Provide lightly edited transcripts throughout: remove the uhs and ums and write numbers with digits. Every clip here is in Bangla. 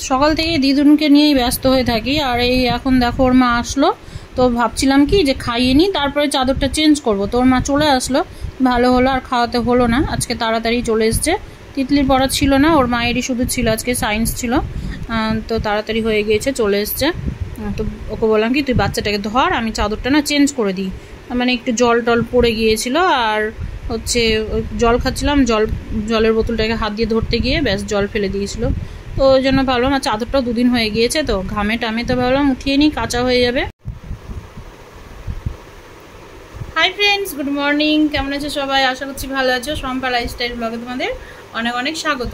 সকাল থেকে দিদুনকে নিয়েই ব্যস্ত হয়ে থাকি। আর এই এখন দেখো ওর মা আসলো, তো ভাবছিলাম কি যে খাইয়ে নিই তারপরে চাদরটা চেঞ্জ করব। তো ওর মা চলে আসলো, ভালো হলো, আর খাওয়াতে হলো না। আজকে তাড়াতাড়ি চলে এসছে, তিতলির পড়া ছিল না, ওর মায়েরই শুধু ছিল, আজকে সায়েন্স ছিল, তো তাড়াতাড়ি হয়ে গিয়েছে, চলে এসছে। তো ওকে বললাম কি তুই বাচ্চাটাকে ধর, আমি চাদরটা না চেঞ্জ করে দিই। মানে একটু জল টল পড়ে গিয়েছিল, আর হচ্ছে জল খাচ্ছিলাম, জলের বোতলটাকে হাত দিয়ে ধরতে গিয়ে ব্যাস জল ফেলে দিয়েছিল। তো ওই জন্য ভাবলাম, আর চাদরটাও 2 দিন হয়ে গিয়েছে, তো ঘামে টামে তো ভাবলাম উঠিয়ে নিই, কাঁচা হয়ে যাবে। হাই ফ্রেন্ডস, গুড মর্নিং, কেমন আছো সবাই? আশা করছি ভালো আছো। শম্পা লাইফস্টাইল ব্লগে তোমাদের অনেক অনেক স্বাগত।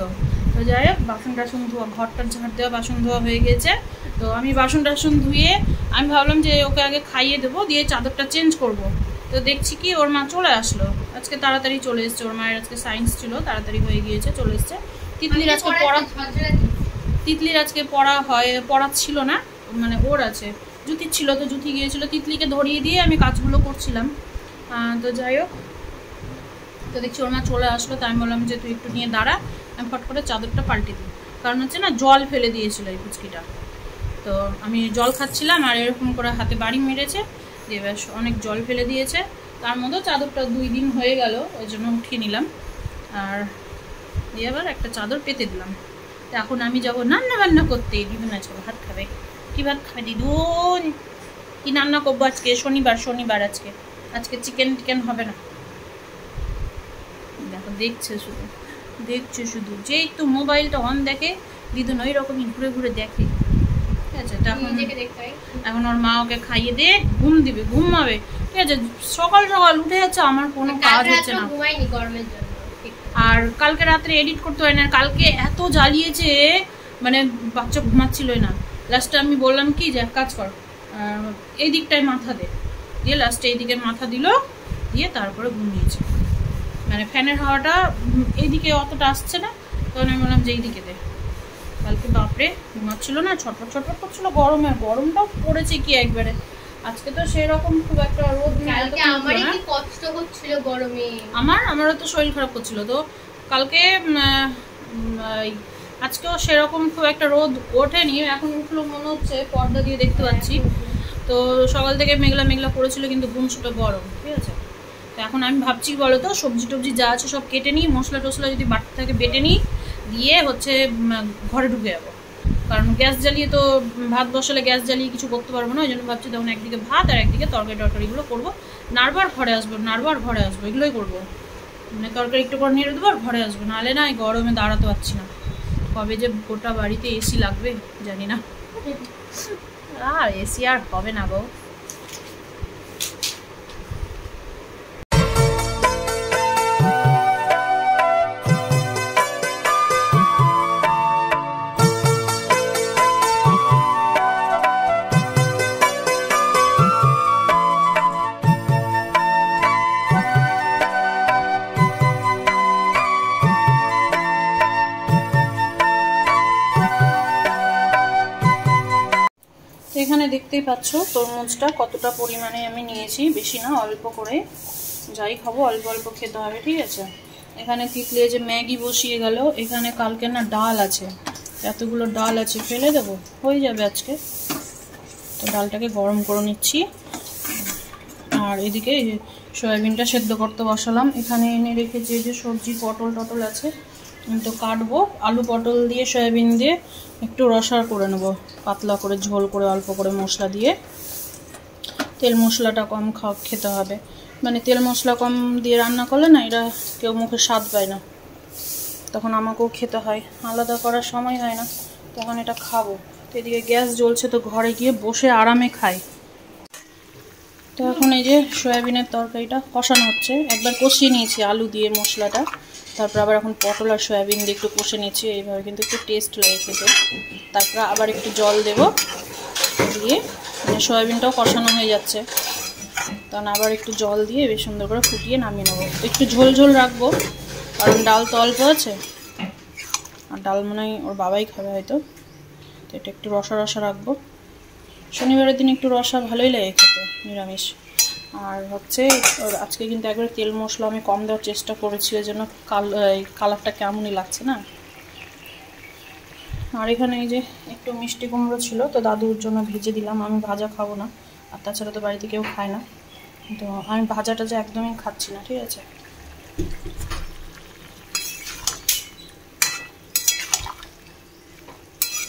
তো যাই হোক, বাসন টাসন ধোয়া, ঘরটার ঝাড় দেওয়া, বাসন ধোয়া হয়ে গেছে। তো আমি বাসন টাসন ধুয়ে আমি ভাবলাম যে ওকে আগে খাইয়ে দেবো, দিয়ে চাদরটা চেঞ্জ করব। তো দেখছি কি ওর মা চলে আসলো, আজকে তাড়াতাড়ি চলে এসছে। ওর মায়ের আজকে সায়েন্স ছিল, তাড়াতাড়ি হয়ে গিয়েছে, চলে এসছে। তিতলির আজকে পড়া ছিল না, মানে ওর আছে, জুতি ছিল, তো জুতি গিয়েছিল, তিতলিকে ধরিয়ে দিয়ে আমি কাজগুলো করছিলাম। তো যাই হোক, তো দেখছি ওর মা চলে আসলো, তাই আমি বললাম যে তুই একটু নিয়ে দাঁড়া, আমি ফট করে চাদরটা পাল্টে দিই। কারণ হচ্ছে না, জল ফেলে দিয়েছিল এই পুচকিটা। তো আমি জল খাচ্ছিলাম, আর এরকম করে হাতে বাড়ি মেরেছে, দিয়ে বেশ অনেক জল ফেলে দিয়েছে। তার মধ্যেও চাদরটা 2 দিন হয়ে গেল, ওই জন্য উঠিয়ে নিলাম, আর দিয়ে আবার একটা চাদর পেতে দিলাম। তো এখন আমি যাবো রান্না বান্না করতে। দিদুন আজকে ভাত খাবে। কি ভাত খাবে দিদুন? কি রান্না করবো আজকে? শনিবার আজকে চিকেন হবে না। দেখো দেখছে শুধু যেই তো মোবাইলটা অন দেখে, দিদুন ওই রকমই ঘুরে ঘুরে দেখে। ঠিক আছে, এখন ওর মা ওকে খাইয়ে দিয়ে ঘুমাবে। ঠিক আছে, সকাল উঠে যাচ্ছে, আমার কোনো কাজ হচ্ছে না। আর কালকে রাত্রে এডিট করতে হয় না, কালকে এত জ্বালিয়েছে, মানে বাচ্চা ঘুমাচ্ছিলই না। লাস্টে আমি বললাম কি যে এক কাজ কর, এই দিকটায় মাথা দে, দিয়ে লাস্টে এই দিকে মাথা দিল, দিয়ে তারপরে ঘুমিয়েছে। মানে ফ্যানের হাওয়াটা এইদিকে অতটা আসছে না, তখন আমি বললাম যে এইদিকে দে। কালকে বাপরে ঘুমাচ্ছিল না, ছটফট করছিল, গরমটাও পড়েছে কি একবারে। আজকে তো সেরকম খুব একটা রোদ কষ্ট হচ্ছিল গরমে, আমারও তো শরীর খারাপ করছিল। তো কালকে আজকেও সেরকম খুব একটা রোদ ওঠেনি, এখন উঠলো মনে হচ্ছে, পর্দা দিয়ে দেখতে পাচ্ছি। তো সকাল থেকে মেঘলা পড়েছিল, কিন্তু ঘুমসুটা গরম। ঠিক আছে, তো এখন আমি ভাবছি বলো তো, সবজি টবজি যা আছে সব কেটে নিই, মশলা টসলা যদি বাড়তে থাকে বেটে নিই, দিয়ে হচ্ছে ঘরে ঢুকে যাবো। কারণ গ্যাস জ্বালিয়ে তো ভাত বসালে গ্যাস জ্বালিয়ে কিছু করতে পারবো না, ওই জন্য ভাবছি তখন একদিকে ভাত আর একদিকে তরকারিগুলো করবো। নাড়বার ঘরে আসবো এগুলোই করবো। মানে তরকারি একটু করে নেড়ে দেবো আর ঘরে আসবো, নাহলে না এই গরমে দাঁড়াতে পারছি না। কবে যে গোটা বাড়িতে এসি লাগবে জানি না, আর এসি আর হবে না গো। এখানে দেখতেই পাচ্ছ তরমুজটা কতটা পরিমাণে আমি নিয়েছি, বেশি না, অল্প করে, যাই খাবো অল্প খেতে হবে। ঠিক আছে, এখানে তিতলি যে ম্যাগি বসিয়ে গেল, এখানে কালকে না ডাল আছে, এতগুলো ডাল আছে, ফেলে দেবো, হয়ে যাবে আজকে। তো ডালটাকে গরম করে নিচ্ছি, আর এদিকে সয়াবিনটা সেদ্ধ করতে বসালাম। এখানে এনে রেখেছি যে সবজি, পটল আছে, তো কাটবো। আলু পটল দিয়ে সয়াবিন দিয়ে একটু রসার করে নেবো, পাতলা করে ঝোল করে, অল্প করে মশলা দিয়ে। তেল মশলাটা কম খেতে হবে, মানে তেল মশলা কম দিয়ে রান্না করলে না এরা কেউ মুখে স্বাদ পায় না, তখন আমাকেও খেতে হয়, আলাদা করার সময় হয় না, তখন এটা খাবো। তো এদিকে গ্যাস জ্বলছে, তো ঘরে গিয়ে বসে আরামে খাই। তো এখন এই যে সয়াবিনের তরকারিটা কষানো হচ্ছে, একবার কষিয়ে নিয়েছি আলু দিয়ে মশলাটা, তারপর আবার এখন পটল আর সয়াবিন দিয়ে একটু কষে নিচ্ছি, এইভাবে কিন্তু একটু টেস্ট লাগে খেতে। তারপর আবার একটু জল দেব, দিয়ে মানে সয়াবিনটাও কষানো হয়ে যাচ্ছে, তখন আবার একটু জল দিয়ে বেশ সুন্দর করে ফুটিয়ে নামিয়ে নেবো। একটু ঝোল রাখবো, কারণ ডাল তো অল্প আছে, আর ডাল মনে হয় ওর বাবাই খাবে হয়তো, তো এটা একটু রসা রাখবো। শনিবারের দিন একটু রসা ভালোই লাগে খেতে, নিরামিষ। আর হচ্ছে আজকে কিন্তু একবারে তেল মশলা আমি কম দেওয়ার চেষ্টা করেছি, ওই জন্য কালারটা কেমনই লাগছে না। আর এখানে এই যে একটু মিষ্টি কুমড়ো ছিল, তো দাদুর জন্য ভেজে দিলাম। আমি ভাজা খাবো না, আর তাছাড়া তো বাড়িতে কেউ খায় না, তো আমি ভাজাটা যে একদমই খাচ্ছি না, ঠিক আছে।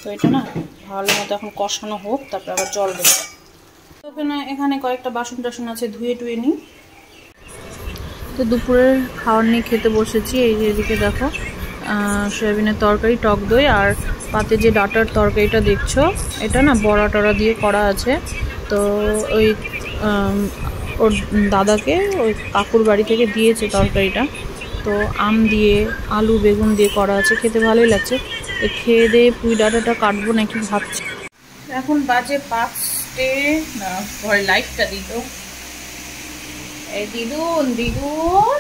তো এটা না ভালো মতো এখন কষানো হোক, তারপর আবার জল দেবো। তো এখানে কয়েকটা বাসন টাসন আছে, ধুয়ে টুয়ে নিই। তো দুপুরের খাওয়ার নিয়ে খেতে বসেছি। এই যে এদিকে দেখো সয়াবিনের তরকারি, টক দই, আর পাতে যে ডাটার তরকারিটা দেখছো, এটা না বড়া টড়া দিয়ে করা আছে। তো ওই ওর দাদাকে ওই কাকুর বাড়ি থেকে দিয়েছে তরকারিটা। তো আম দিয়ে আলু বেগুন দিয়ে করা আছে, খেতে ভালোই লাগছে। তো খেয়ে দিয়ে পুঁই ডাঁটাটা কাটবো নাকি ভাবছি। এখন বাজে 5টে, না ঘরে লাইটটা দিত। এই দিদুন দিদুন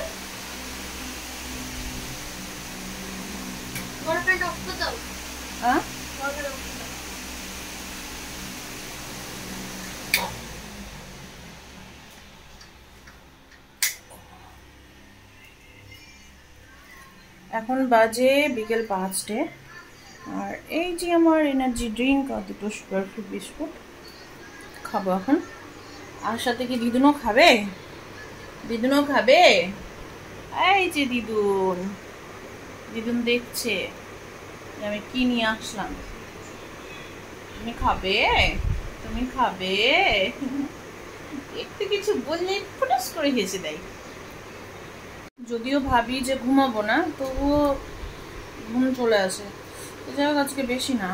এখন বাজে বিকেল 5টে। আর এই যে আমার এনার্জি ড্রিঙ্ক আর দুটো সুগার ফ্রি বিস্কুট খাবো এখন। আর সাথে কি দিদুনও খাবে? দিদুনও খাবে? এই যে দিদুন, দিদুন দেখছে আমি কি নিয়ে আসলাম। তুমি খাবে? তুমি খাবে? একটু কিছু বললে ফটাস করে হেসে দেয়। যদিও ভাবি যে ঘুমাবো না, তবুও ঘুম চলে আসে। যাই হোক, আজকে বেশি না,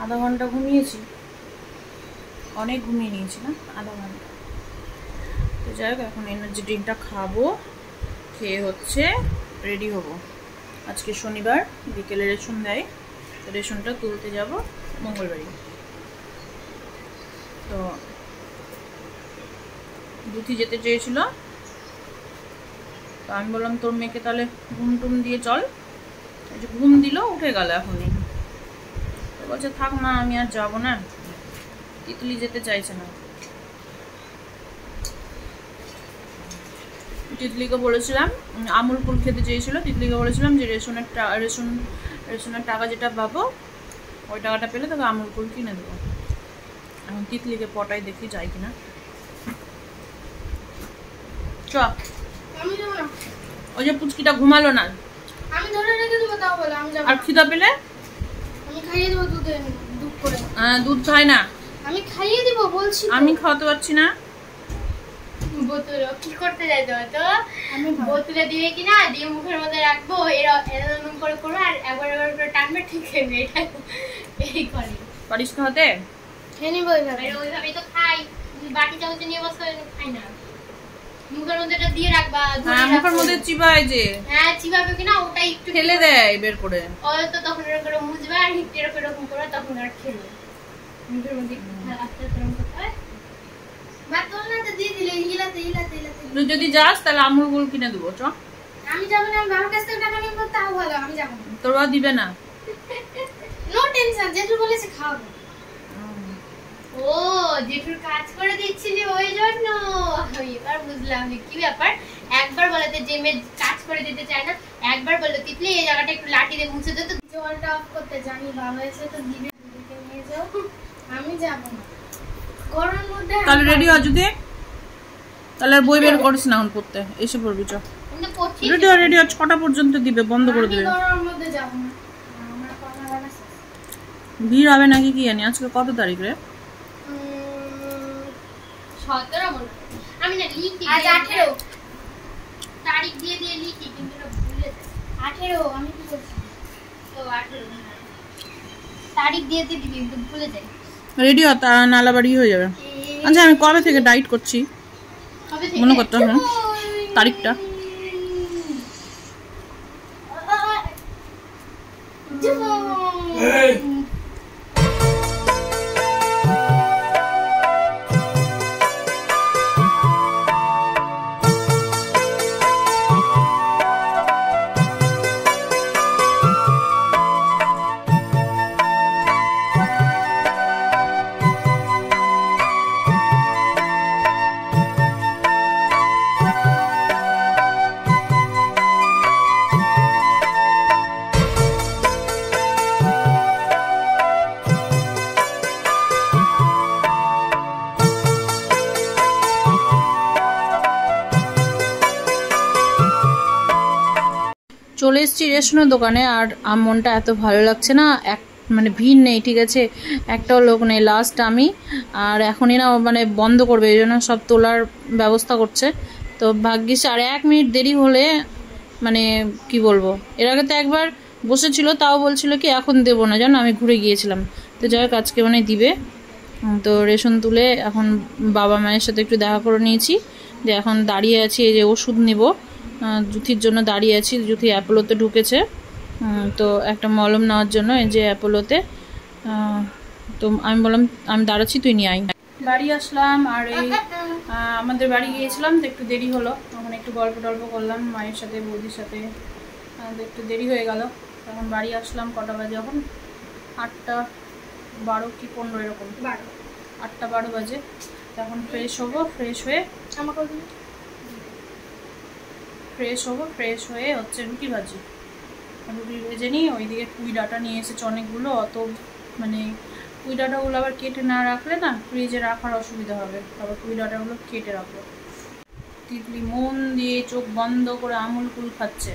আধা ঘন্টা ঘুমিয়েছি। অনেক ঘুমিয়ে নিয়েছি না, আধা ঘন্টা। তো যাই হোক, এখন এনার্জি ড্রিঙ্কটা খাবো, খেয়ে হচ্ছে রেডি হব। আজকে শনিবার, বিকেলে রেশন দেয়, তো রেশনটা তুলতে যাব মঙ্গলবারই। তো দুধি যেতে চেয়েছিল, তো আমি বললাম তোর মেয়েকে তাহলে ঘুম টুম দিয়ে চল। এই যে ঘুম দিল, উঠে গেল এখনই। তো বলছে থাক মা, আমি আর যাবো না, তিতলি যেতে চাইছে না। তিতলিকে বলেছিলাম, আমুল কুল খেতে চেয়েছিল, তিতলিকে বলেছিলাম যে রেশনের টাকা যেটা পাবো, ওই টাকাটা পেলে তোকে আমুল কুল কিনে দেবো। এখন তিতলিকে পটাই দেখি যাই কিনা। চ, ওই যে পুচকিটা ঘুমালো না, আমি ধরে রেখে দেবো, তাও বলে আমি যাব। আর খিদা পেলে আমি খাইয়ে দেবো দুধ করে। দুধ খায় না, আমি খাইয়ে দেবো বলছি। আমি খাওয়াতে পারছি না। বোতল কি করতে যাই তো, আমি বোতলে দিয়ে কিনা দিয়ে মুখের মধ্যে রাখবো, এরকম করে করবো, আর একবার করে টানবে, ঠিক হবে। এটা এই করে পারিস খাওয়াতে? খেয়ে নিবো ওইভাবেই তো খাই। বাটি চামচ নিয়ে বসে খাই না, মুখের মধ্যে এটা দিয়ে রাখবা। হ্যাঁ, মুখের মধ্যে চিবায় যে। হ্যাঁ, চিবাবে কিনা ওটা একটু ফেলে দেয় বের করে। ওই তো তখন এরকম করে মুছবে, আর এরকম করে তখন আর খেলো। মুখের মধ্যে আস্তে আস্তে এরকম করতে হয়। তুই যদি যাস তাহলে আমুল গুল কিনে দেবো। চ, আমি যাবো না, আমি বাবার কাছ থেকে টাকা নিব, তাও ভালো, আমি যাবো না। তোর বাবা দিবে না? নো টেনশন, জেঠু বলেছে খাওয়াবো। ও জেঠুর কাজ করে দিচ্ছি যে, ওই জন্য। এবার বুঝলাম যে কি ব্যাপার। একবার বলাতে যে মেয়ে কাজ করে দিতে চায় না, একবার বললো তিতলি এই জায়গাটা একটু লাঠি দিয়ে মুছে দে। তো জলটা অফ করতে জানি, বাবা এসে তো দিবে, দিদিকে নিয়ে যাও। আমি যাবো না, গরমের মধ্যে। তাহলে রেডি হ, যদি তাহলে বই বের করিস না, এখন পড়তে এসে পড়বি। চ, রেডি হ, রেডি হ, 6টা পর্যন্ত দিবে, বন্ধ করে দিবে। গরমের মধ্যে যাবো না, আমার কথা বলা শেষ। ভিড় হবে নাকি কি জানি। আজকে কত তারিখ রে? 17 মনে হয়। আমি না লিখি, আজ 18 তারিখ দিয়ে লিখি, কিন্তু না ভুলে যাই। 18 আমি কি বলছি, তো 18 তারিখ দিয়ে দিবি, কিন্তু ভুলে যাই। রেডি হ, তা নালা বাড়ি হয়ে যাবে। আচ্ছা, আমি কবে থেকে ডাইট করছি মনে করতে হবে তারিখটা। চলে এসেছি রেশনের দোকানে, আর মনটা এত ভালো লাগছে না, মানে ভিড় নেই, ঠিক আছে, একটাও লোক নেই। লাস্ট আমি, আর এখনই না মানে বন্ধ করবে, এই জন্য সব তোলার ব্যবস্থা করছে। তো ভাগ্যিস আর 1 মিনিট দেরি হলে মানে কি বলবো, এর আগে তো একবার বসেছিল, তাও বলছিল কি এখন দেবো না, জানো আমি ঘুরে গিয়েছিলাম। তো যাই হোক আজকে মানে দিবে। তো রেশন তুলে এখন বাবা মায়ের সাথে একটু দেখা করে নিয়েছি, যে এখন দাঁড়িয়ে আছি, এই যে ওষুধ নিব, জুথির জন্য দাঁড়িয়ে আছি। জুথি অ্যাপোলোতে ঢুকেছে, তো একটা মলম নেওয়ার জন্য এই যে অ্যাপোলোতে। তো আমি বললাম আমি দাঁড়াচ্ছি, তুই নিয়ে আয়। বাড়ি আসলাম, আর এই আমাদের বাড়ি গিয়েছিলাম, তো একটু দেরি হলো, তখন একটু গল্প টল্প করলাম মায়ের সাথে, বৌদির সাথে, তো একটু দেরি হয়ে গেল। তখন বাড়ি আসলাম কটা বাজে, এখন 8:12 কি 15 এরকম, 8:12 বাজে। তখন ফ্রেশ হবো, ফ্রেশ হয়ে হচ্ছে রুটি ভেজে নিই। ওইদিকে পুঁই ডাঁটা নিয়ে এসেছে অনেকগুলো, অত মানে পুঁই ডাঁটাগুলো আবার কেটে না রাখলে না ফ্রিজে রাখার অসুবিধা হবে, আবার পুঁই ডাঁটাগুলো কেটে রাখবো। তিতলি মন দিয়ে চোখ বন্ধ করে আমুল কুল খাচ্ছে।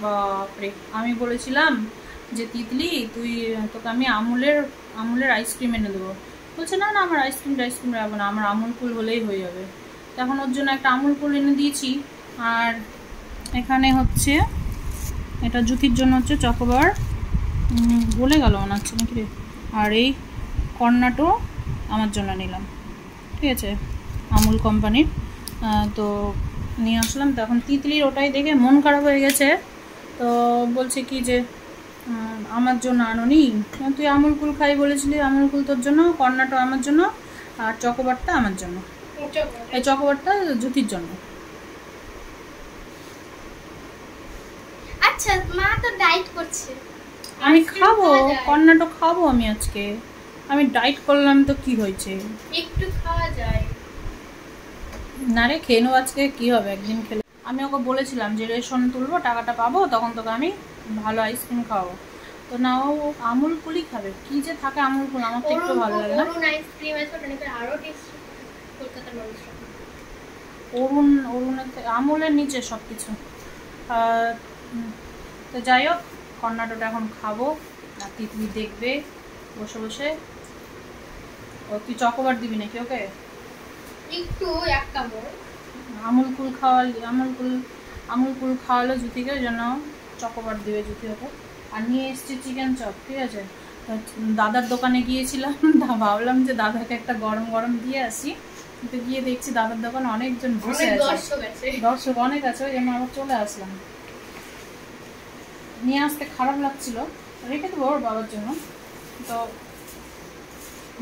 বাপরে, আমি বলেছিলাম যে তিতলি তোকে আমি আমুলের আইসক্রিম এনে দেবো, বলছে না না আমার আইসক্রিম রাখবো না, আমার আমুল কুল হলেই হয়ে যাবে। তখন ওর জন্য একটা আমুল কুল এনে দিয়েছি। আর এখানে হচ্ছে এটা জুথির জন্য হচ্ছে চকোবার, বলে গেল মনে হচ্ছে নাকি রে। আর এই কর্নাটো আমার জন্য নিলাম, ঠিক আছে, আমুল কোম্পানির। তো নিয়ে আসলাম। তো এখন তিতলির ওটাই দেখে মন খারাপ হয়ে গেছে, তো বলছে কি যে আমার জন্য আনোনি, তুই আমুল কুল খাই বলেছিলি, আমুল কুল তোর জন্য, কর্নাটো আমার জন্য, আর চকোবারটা আমার জন্য, এই চকোবারটা জুথির জন্য। আচ্ছা মা তো ডায়েট করছে, আমি খাবো কর্নাটো, খাবো আমি আজকে, আমি ডায়েট করলাম তো কি হয়েছে, একটু খাওয়া যায় না রে, খেয়ে নেবো আজকে, কি হবে একদিন খেলে। আমি ওকে বলেছিলাম যে রেশন তুলবো, টাকাটা পাবো, তখন তোকে আমি ভালো আইসক্রিম খাওয়াবো। তো না, ও আমুল কুলই খাবে, কি যে থাকে আমুল কুল, আমার তো একটু ভালো লাগে না। আইসক্রিম আছে ওটা আরো টেস্টি, কলকাতার মানুষ অরুণের আমুলের নিচে সব কিছু। তো যাই হোক, কর্নাটোটা এখন খাবো, আর তিতলি দেখবে বসে বসে। ও তুই চকোবার দিবি নাকি ওকে? একটু এক কামড় আমুল কুল খাওয়ালো জুথিকে, যেন চকোবার দিবে জুথি ওকে। আর নিয়ে এসছি চিকেন চপ, ঠিক আছে। দাদার দোকানে গিয়েছিলাম, ভাবলাম যে দাদাকে একটা গরম গরম দিয়ে আসি, কিন্তু গিয়ে দেখছি দাদার দোকানে অনেকজন বসে আছে, দর্শক অনেক আছে, ওই জন্য আবার চলে আসলাম। নিয়ে আসতে খারাপ লাগছিল, রেখে দেবো ওর বাবার জন্য, তো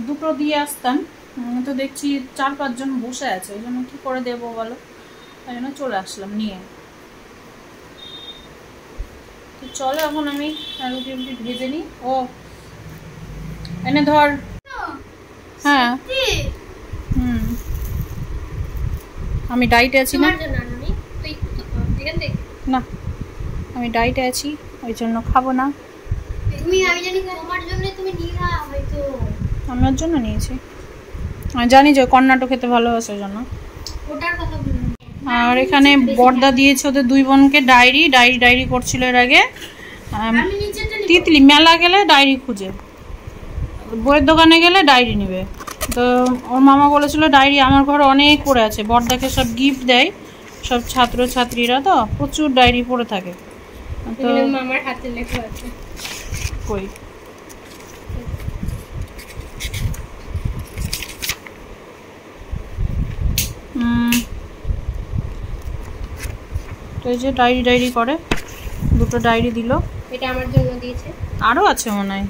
দুটো দিয়ে আসতাম, তো দেখছি 4-5 জন বসে আছে, ওই জন্য কী করে দেবো বলো, ওই জন্য চলে আসলাম নিয়ে। তো চলো এখন আমি রুটি ভেজে নিই। ও এনে ধর। হ্যাঁ আমি ডায়েটে আছি না, না আমি ডায়েটে আছি, ওই জন্য খাবো না। আমি ওর জন্য নিয়েছি, আমি জানি যে কর্নাটো খেতে ভালোবাসে ওই জন্য। আর এখানে বর্দা দিয়েছে ওদের 2 বোনকে ডায়েরি করছিল এর আগে। তিতলি মেলা গেলে ডায়েরি খুঁজে, বইয়ের দোকানে গেলে ডায়েরি নেবে। তো ওর মামা বলেছিল ডায়েরি আমার ঘরে অনেক পড়ে আছে, বর্দাকে সব গিফট দেয় সব ছাত্রছাত্রীরা, তো প্রচুর ডায়েরি পড়ে থাকে। তো মামার হাতে লেখা আছে কই, তো এই যে ডায়েরি করে, 2টো ডায়েরি দিল, এটা আমার জন্য দিয়েছে, আরো আছে মনে হয়,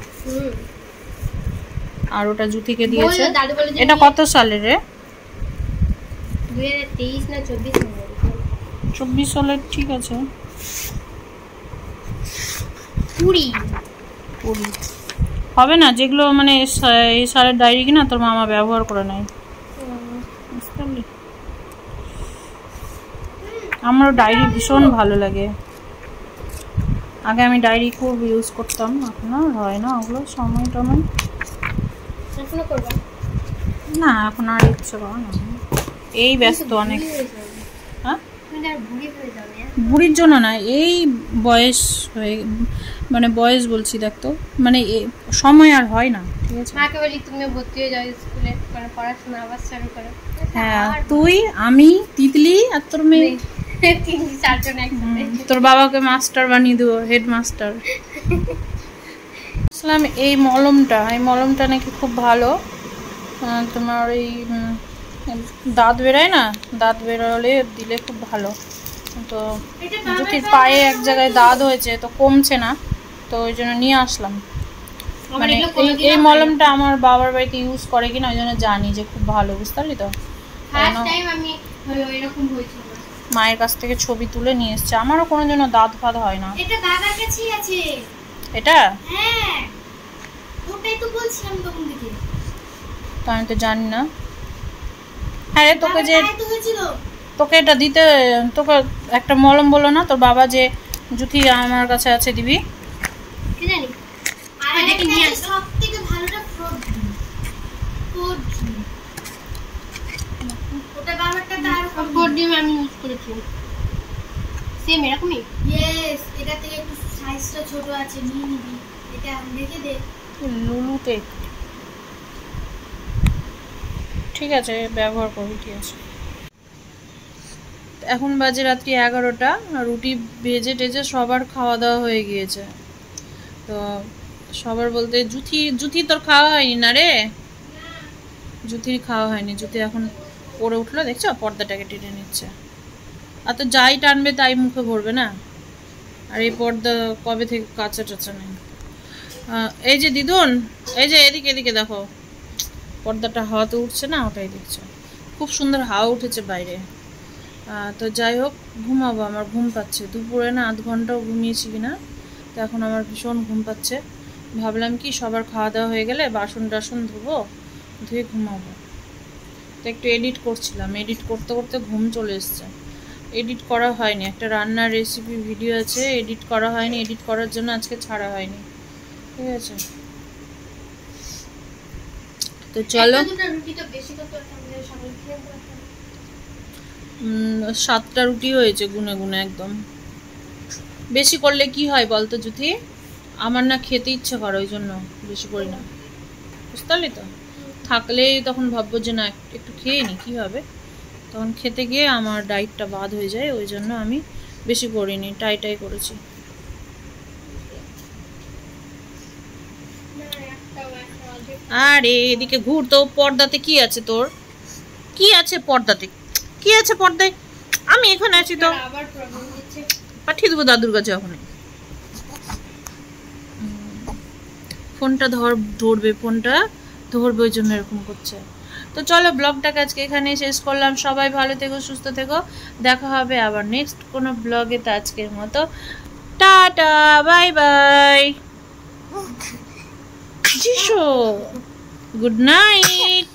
আর ওটা জুথিকে দিয়েছে। এটা কত সালের রে? 2023 না 24 সালের, ঠিক আছে। 20 হবে না, যেগুলো মানে এই সালের ডায়েরি কিনা তোর মামা ব্যবহার করে নেয়, বুঝতে পারলি। আমারও ডায়েরি ভীষণ ভালো লাগে, আগে আমি ডায়েরি খুব ইউজ করতাম, এখন আর হয় না ওগুলো, সময় না, এখন আর ইচ্ছে করে না, এই ব্যস্ত অনেক। হ্যাঁ আর বুড়ি হয়ে যাবে। বুড়ির জন্য না, এই বয়স হয়ে মানে বয়স বলছি, দেখ তো মানে সময় আর হয় না, ঠিক আছে। মাকে বলি তুমি ভর্তি হয়ে যাও স্কুলে, মানে পড়াশোনা আবার শুরু করো। হ্যাঁ, তুই, আমি, তিতলি আর তোর মেয়ে 3-4 জন একসাথে। তোর বাবাকে মাস্টার বানিয়ে দেবো, হেড মাস্টার। আসলাম এই মলমটা নাকি খুব ভালো, তোমার এই দাঁত বেরোয় না, দাঁত বেরোলে দিলে খুব ভালো। তো জ্যোতির পায়ে এক জায়গায় দাঁত হয়েছে, তো কমছে না, তো ওই জন্য নিয়ে আসলাম। মানে এই মলমটা আমার বাবার বাড়িতে ইউজ করে কিনা ওই জন্য জানি যে খুব ভালো, বুঝতে পারলি তো। মায়ের কাছ থেকে ছবি তুলে নিয়ে এসছে, আমারও কোনো জন্য দাঁত ফাঁত হয় না। এটা দাদার কাছেই আছে। এটা? হ্যাঁ, ওটাই তো বলছিলাম তখন থেকে। তো আমি তো জানি না। হ্যাঁ, তোকে যে তোকে এটা দিতে, তোকে একটা মলম বলো না তোর বাবা যে জুথি আমার কাছে আছে দিবি, কি জানি। আর এটা কি নিয়ে সবথেকে ভালোটা ওটা বাবারটা তার ডিম আমি ইউজ করেছি, সেম এরকমই। ইয়েস, এটা থেকে একটু সাইজটা ছোট আছে, নিয়ে নিবি। এটা দেখে দে, লুলুতে। ঠিক আছে, ব্যবহার করবি, ঠিক আছে। এখন বাজে রাত্রি 11টা, রুটি ভেজে টেজে সবার খাওয়া দাওয়া হয়ে গিয়েছে। তো সবার বলতে জুথি তোর খাওয়া হয়নি না রে, জুথির খাওয়া হয়নি। জুথি এখন পড়ে উঠলো, দেখছো পর্দাটাকে টেনে নিচ্ছে। আর তো যাই টানবে তাই মুখে ভরবে না, আর এই পর্দা কবে থেকে কাঁচা টাচা নেই। এই যে দিদুন, এই যে এদিকে দেখো, পর্দাটা হাওয়াতে উঠছে না, ওটাই দেখছো। খুব সুন্দর হাওয়া উঠেছে বাইরে। তো যাই হোক, ঘুমাবো, আমার ঘুম পাচ্ছে। দুপুরে না 1/2 ঘন্টাও ঘুমিয়েছি কিনা, তো এখন আমার ভীষণ ঘুম পাচ্ছে। ভাবলাম কি সবার খাওয়া দাওয়া হয়ে গেলে বাসন টাসন ধুবো, ধুয়ে ঘুমাবো। তো একটু এডিট করছিলাম, এডিট করতে করতে ঘুম চলে এসছে। এডিট করা হয়নি, একটা রান্নার রেসিপি ভিডিও আছে, এডিট করা হয়নি, এডিট করার জন্য আজকে ছাড়া হয়নি, ঠিক আছে। তো চলো, 7টা রুটি হয়েছে গুনে গুনে, একদম। বেশি করলে কি হয় বলতো জুথি, আমার না খেতে ইচ্ছে করে, ওই জন্য বেশি করি না, বুঝতে পারলি তো। থাকলেই তখন ভাববো যে না একটু খেয়ে নি, কী হবে, তখন খেতে গিয়ে আমার ডায়েটটা বাদ হয়ে যায়, ওই জন্য আমি বেশি করিনি, টাই করেছি। আরে এদিকে ঘুর তো, পর্দাতে কি আছে তোর, কি আছে পর্দাতে, কি আছে পর্দায়? আমি এখানে আছি তো, পাঠিয়ে দেবো দাদুর কাছে। এখন ফোনটা ধরবে, ফোনটা ধরবে, ওই জন্য এরকম করছে। তো চলো, ব্লগটাকে আজকে এখানে শেষ করলাম। সবাই ভালো থেকো, সুস্থ থেকো, দেখা হবে আবার নেক্সট কোনো ব্লগে। তো আজকের মতো tata, bye bye, good night.